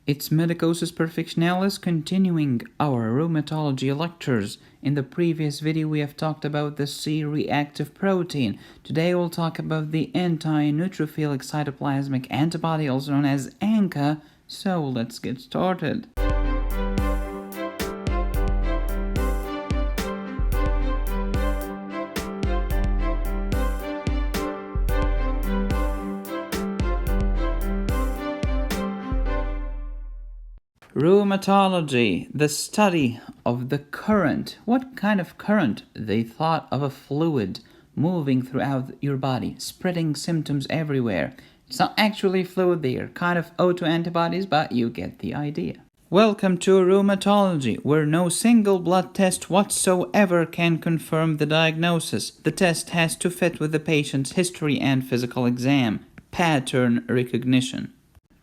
It's Medicosis Perfectionalis continuing our rheumatology lectures. In the previous video we have talked about the C-reactive protein. Today we'll talk about the anti-neutrophilic cytoplasmic antibody, also known as ANCA. So let's get started. Rheumatology, the study of the current. What kind of current? They thought of a fluid moving throughout your body, spreading symptoms everywhere. It's not actually fluid, they are kind of autoantibodies, but you get the idea. Welcome to rheumatology, where no single blood test whatsoever can confirm the diagnosis. The test has to fit with the patient's history and physical exam. Pattern recognition.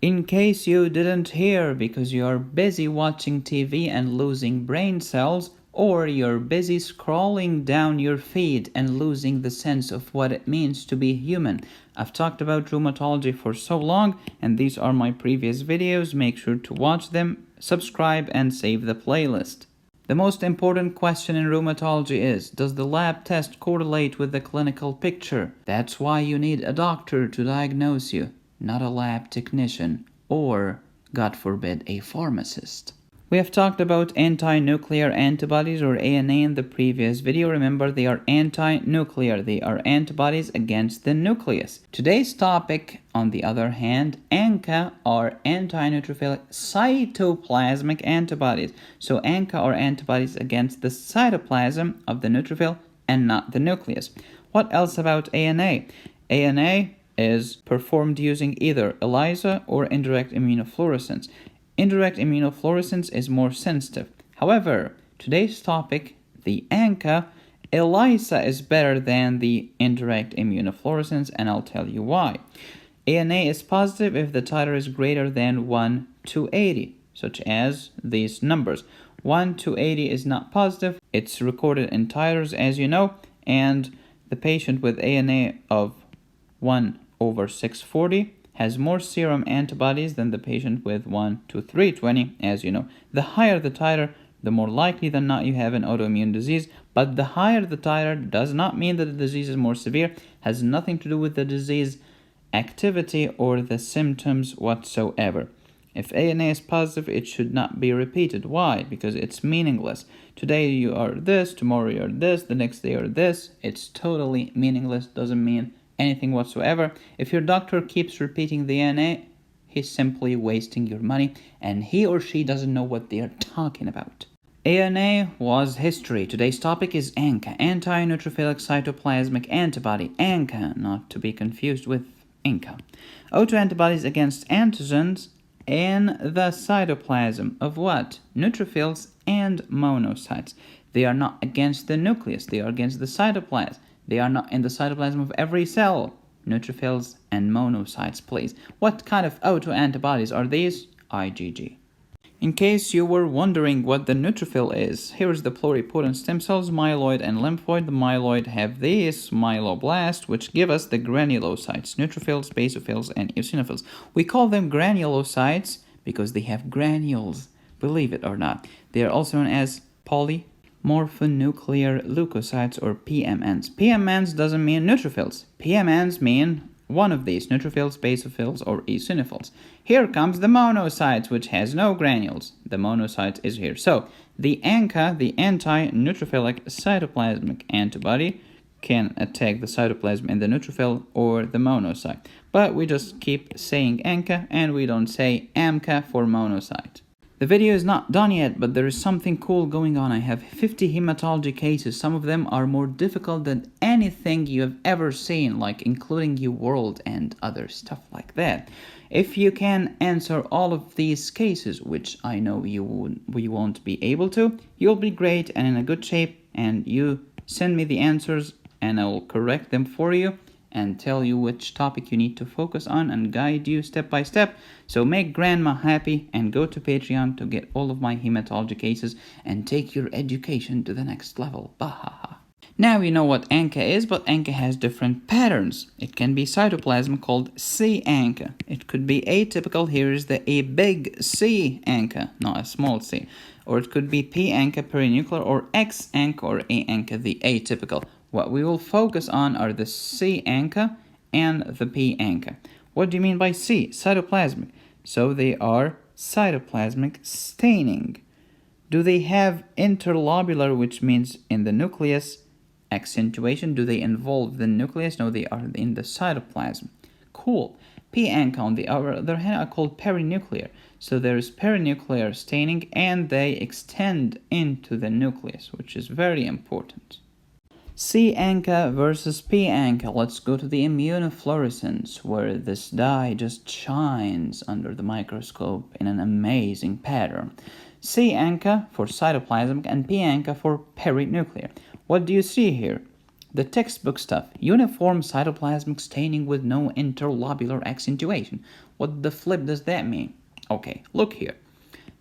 In case you didn't hear because you're busy watching TV and losing brain cells, or you're busy scrolling down your feed and losing the sense of what it means to be human. I've talked about rheumatology for so long, and these are my previous videos. Make sure to watch them, subscribe, and save the playlist. The most important question in rheumatology is, does the lab test correlate with the clinical picture? That's why you need a doctor to diagnose you, not a lab technician, or, God forbid, a pharmacist. We have talked about anti-nuclear antibodies, or ANA, in the previous video. Remember, they are anti-nuclear. They are antibodies against the nucleus. Today's topic, on the other hand, ANCA, are anti-neutrophilic cytoplasmic antibodies. So ANCA are antibodies against the cytoplasm of the neutrophil and not the nucleus. What else about ANA? ANA is performed using either ELISA or indirect immunofluorescence. Indirect immunofluorescence is more sensitive. However, today's topic, the ANCA, ELISA is better than the indirect immunofluorescence, and I'll tell you why. ANA is positive if the titer is greater than 1 to 80, such as these numbers. 1 to 80 is not positive. It's recorded in titers, as you know, and the patient with ANA of 1/640 has more serum antibodies than the patient with 1/320, as you know. The higher the titer, the more likely than not you have an autoimmune disease, but the higher the titer does not mean that the disease is more severe, has nothing to do with the disease activity or the symptoms whatsoever. If ANA is positive, it should not be repeated. Why? Because it's meaningless. Today you are this, tomorrow you are this, the next day you are this. It's totally meaningless, doesn't mean anything whatsoever. If your doctor keeps repeating the ANA, he's simply wasting your money, and he or she doesn't know what they are talking about. ANA was history. Today's topic is ANCA, anti-neutrophilic cytoplasmic antibody. ANCA, not to be confused with ANCA. Autoantibodies against antigens in the cytoplasm of what? Neutrophils and monocytes. They are not against the nucleus, they are against the cytoplasm. They are not in the cytoplasm of every cell. Neutrophils and monocytes, please. What kind of autoantibodies are these? IgG. In case you were wondering what the neutrophil is, here's the pluripotent stem cells, myeloid and lymphoid. The myeloid have these myeloblasts, which give us the granulocytes, neutrophils, basophils, and eosinophils. We call them granulocytes because they have granules, believe it or not. They are also known as polymorphonuclear leukocytes, or PMNs. PMNs doesn't mean neutrophils. PMNs mean one of these, neutrophils, basophils, or eosinophils. Here comes the monocytes, which has no granules. The monocyte is here. So the ANCA, the anti-neutrophilic cytoplasmic antibody, can attack the cytoplasm in the neutrophil or the monocyte. But we just keep saying ANCA, and we don't say AMCA for monocyte. The video is not done yet, but there is something cool going on. I have 50 hematology cases. Some of them are more difficult than anything you have ever seen, like including UWorld and other stuff like that. If you can answer all of these cases, which I know we won't be able to, you'll be great and in a good shape, and you send me the answers and I will correct them for you and tell you which topic you need to focus on and guide you step by step. So make grandma happy and go to Patreon to get all of my hematology cases and take your education to the next level. Bahaha. Now you know what ANCA is, but ANCA has different patterns. It can be cytoplasm called c-ANCA. It could be atypical. Here is a big c-ANCA, not a small c. Or it could be p-ANCA, perinuclear, or x-ANCA or a-ANCA, the atypical. What we will focus on are the c-ANCA and the p-ANCA. What do you mean by C? Cytoplasmic. So they are cytoplasmic staining. Do they have interlobular, which means in the nucleus, accentuation? Do they involve the nucleus? No, they are in the cytoplasm. Cool. p-ANCA, on the other hand, are called perinuclear. So there is perinuclear staining, and they extend into the nucleus, which is very important. c-ANCA versus p-ANCA. Let's go to the immunofluorescence, where this dye just shines under the microscope in an amazing pattern. c-ANCA for cytoplasmic and p-ANCA for perinuclear. What do you see here? The textbook stuff. Uniform cytoplasmic staining with no interlobular accentuation. What the flip does that mean? Okay, look here.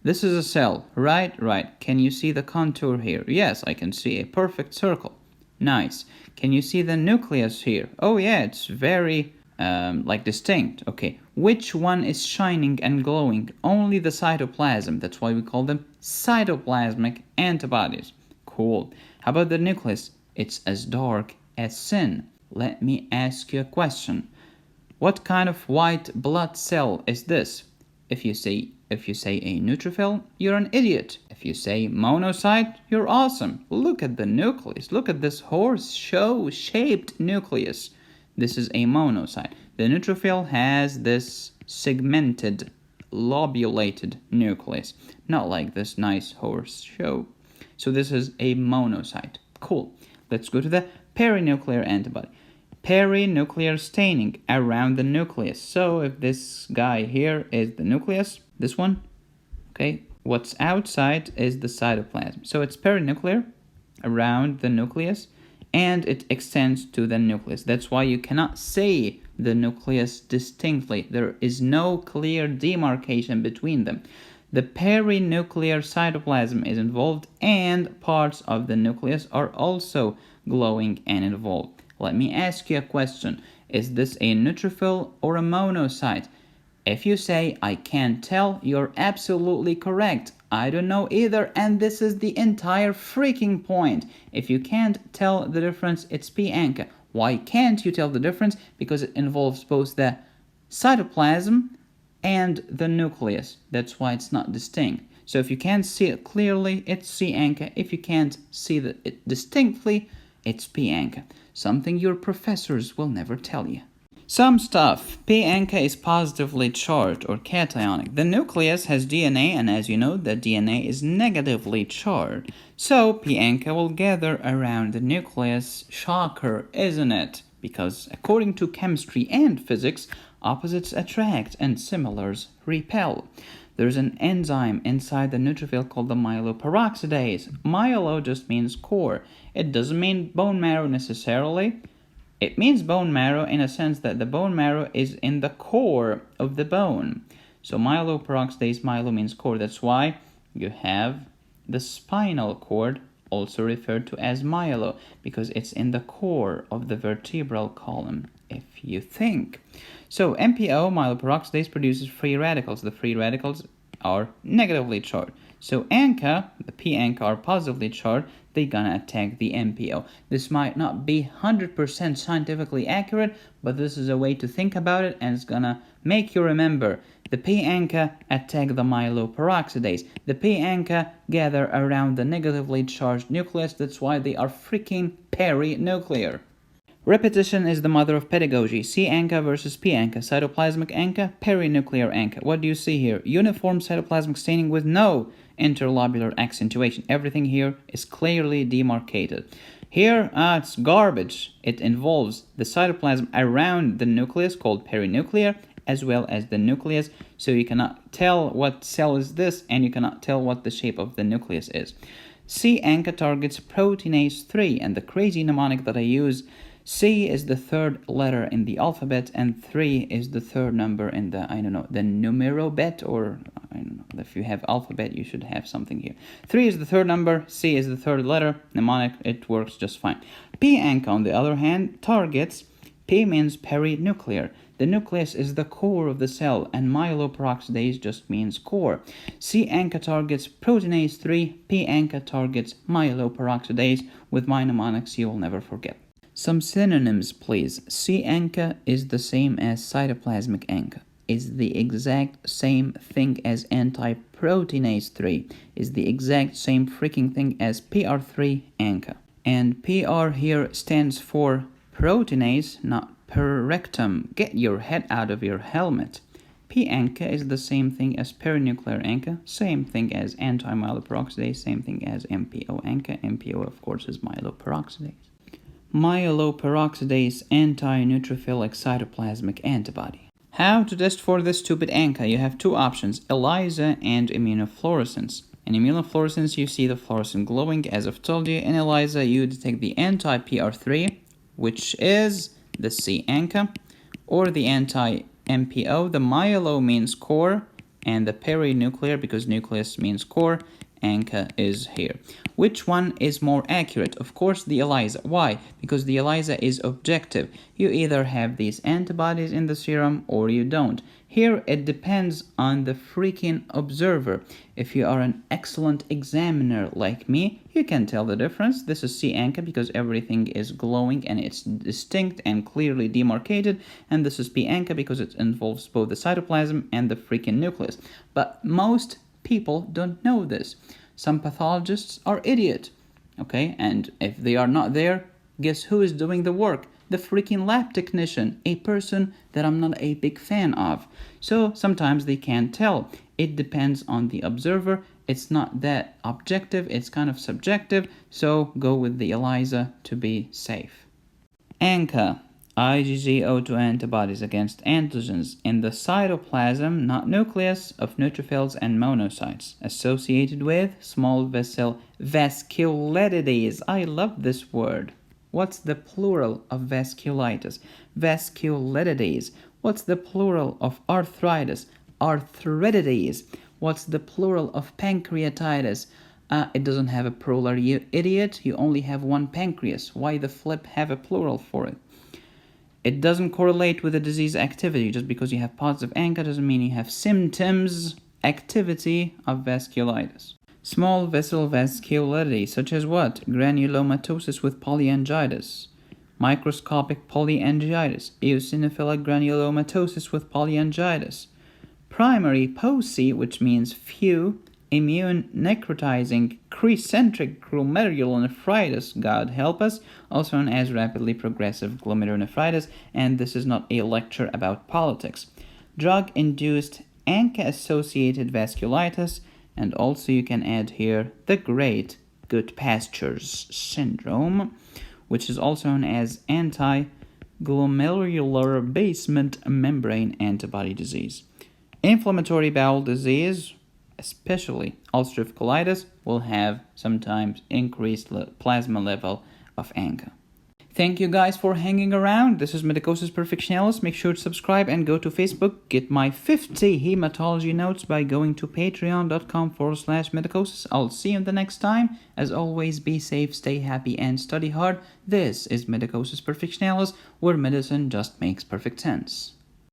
This is a cell, right? Right. Can you see the contour here? Yes, I can see a perfect circle. Nice. Can you see the nucleus here? Oh yeah, it's very distinct. Okay, which one is shining and glowing? Only the cytoplasm. That's why we call them cytoplasmic antibodies. Cool. How about the nucleus? It's as dark as sin. Let me ask you a question. What kind of white blood cell is this? If you say a neutrophil, you're an idiot. If you say monocyte, you're awesome. Look at the nucleus. Look at this horse-shaped nucleus. This is a monocyte. The neutrophil has this segmented, lobulated nucleus. Not like this nice horse show. So this is a monocyte. Cool. Let's go to the perinuclear antibody. Perinuclear staining around the nucleus. So if this guy here is the nucleus, this one, okay, what's outside is the cytoplasm. So it's perinuclear around the nucleus, and it extends to the nucleus. That's why you cannot see the nucleus distinctly. There is no clear demarcation between them. The perinuclear cytoplasm is involved, and parts of the nucleus are also glowing and involved. Let me ask you a question. Is this a neutrophil or a monocyte? If you say, I can't tell, you're absolutely correct. I don't know either, and this is the entire freaking point. If you can't tell the difference, it's p-ANCA. Why can't you tell the difference? Because it involves both the cytoplasm and the nucleus. That's why it's not distinct. So if you can't see it clearly, it's c-ANCA. If you can't see it distinctly, it's p-ANCA. Something your professors will never tell you. Some stuff. p-ANCA is positively charged or cationic. The nucleus has DNA, and as you know, the DNA is negatively charged. So p-ANCA will gather around the nucleus. Shocker, isn't it? Because according to chemistry and physics, opposites attract and similars repel. There's an enzyme inside the neutrophil called the myeloperoxidase. Myelo just means core. It doesn't mean bone marrow necessarily. It means bone marrow in a sense that the bone marrow is in the core of the bone. So myeloperoxidase, myelo means core. That's why you have the spinal cord, also referred to as myelo, because it's in the core of the vertebral column, if you think. So MPO, myeloperoxidase, produces free radicals. The free radicals are negatively charged. So ANCA, the p-ANCA, are positively charged. They're gonna attack the MPO. This might not be 100% scientifically accurate, but this is a way to think about it, and it's gonna make you remember. The p-ANCA attack the myeloperoxidase. The p-ANCA gather around the negatively charged nucleus. That's why they are freaking perinuclear. Repetition is the mother of pedagogy. c-ANCA versus p-ANCA. Cytoplasmic ANCA, perinuclear ANCA. What do you see here? Uniform cytoplasmic staining with no interlobular accentuation. Everything here is clearly demarcated. Here, it's garbage. It involves the cytoplasm around the nucleus, called perinuclear, as well as the nucleus. So you cannot tell what cell is this, and you cannot tell what the shape of the nucleus is. c-ANCA targets proteinase 3, and the crazy mnemonic that I use, C is the third letter in the alphabet, and 3 is the third number in the, the numerobet, or, the If you have alphabet, you should have something here. 3 is the third number, C is the third letter, mnemonic, it works just fine. p-ANCA, on the other hand, targets, P means perinuclear. The nucleus is the core of the cell, and myeloperoxidase just means core. c-ANCA targets proteinase 3, p-ANCA targets myeloperoxidase. With my mnemonics, you will never forget. Some synonyms, please. c-ANCA is the same as cytoplasmic ANCA, is the exact same thing as anti-proteinase 3, is the exact same freaking thing as PR3 ANCA. And PR here stands for proteinase, not per rectum. Get your head out of your helmet. p-ANCA is the same thing as perinuclear ANCA, same thing as anti-myeloperoxidase, same thing as MPO-ANCA. MPO, of course, is myeloperoxidase. Myeloperoxidase anti-neutrophilic cytoplasmic antibody. How to test for this stupid ANCA? You have two options, ELISA and immunofluorescence. In immunofluorescence, you see the fluorescent glowing, as I've told you. In ELISA, you detect the anti-PR3, which is the c-ANCA, or the anti-MPO. The myelo means core, and the perinuclear, because nucleus means core, ANCA is here. Which one is more accurate? Of course, the ELISA. Why? Because the ELISA is objective. You either have these antibodies in the serum or you don't. Here, it depends on the freaking observer. If you are an excellent examiner like me, you can tell the difference. This is c-ANCA because everything is glowing and it's distinct and clearly demarcated. And this is p-ANCA because it involves both the cytoplasm and the freaking nucleus. But most people don't know this. Some pathologists are idiots, okay? And if they are not there, guess who is doing the work? The freaking lab technician, a person that I'm not a big fan of. So sometimes they can't tell. It depends on the observer. It's not that objective, it's kind of subjective. So go with the ELISA to be safe. ANCA. IgG autoantibodies against antigens in the cytoplasm, not nucleus, of neutrophils and monocytes, associated with small vessel vasculitis. I love this word. What's the plural of vasculitis? Vasculitis. What's the plural of arthritis? Arthritides. What's the plural of pancreatitis? It doesn't have a plural, you idiot. You only have one pancreas. Why the flip have a plural for it? It doesn't correlate with the disease activity. Just because you have positive ANCA doesn't mean you have symptoms, activity of vasculitis. Small vessel vasculitis, such as what? Granulomatosis with polyangiitis. Microscopic polyangiitis. Eosinophilic granulomatosis with polyangiitis. Primary POCI, which means few, immune necrotizing crescentric glomerulonephritis, God help us, also known as rapidly progressive glomerulonephritis, and this is not a lecture about politics. Drug-induced ANCA-associated vasculitis, and also you can add here the great Goodpasture's syndrome, which is also known as anti-glomerular basement membrane antibody disease. Inflammatory bowel disease, especially ulcerative colitis, will have sometimes increased plasma level of ANCA. Thank you guys for hanging around. This is Medicosis Perfectionalis. Make sure to subscribe and go to Facebook. Get my 50 hematology notes by going to patreon.com/medicosis. I'll see you the next time. As always, be safe, stay happy, and study hard. This is Medicosis Perfectionalis, where medicine just makes perfect sense.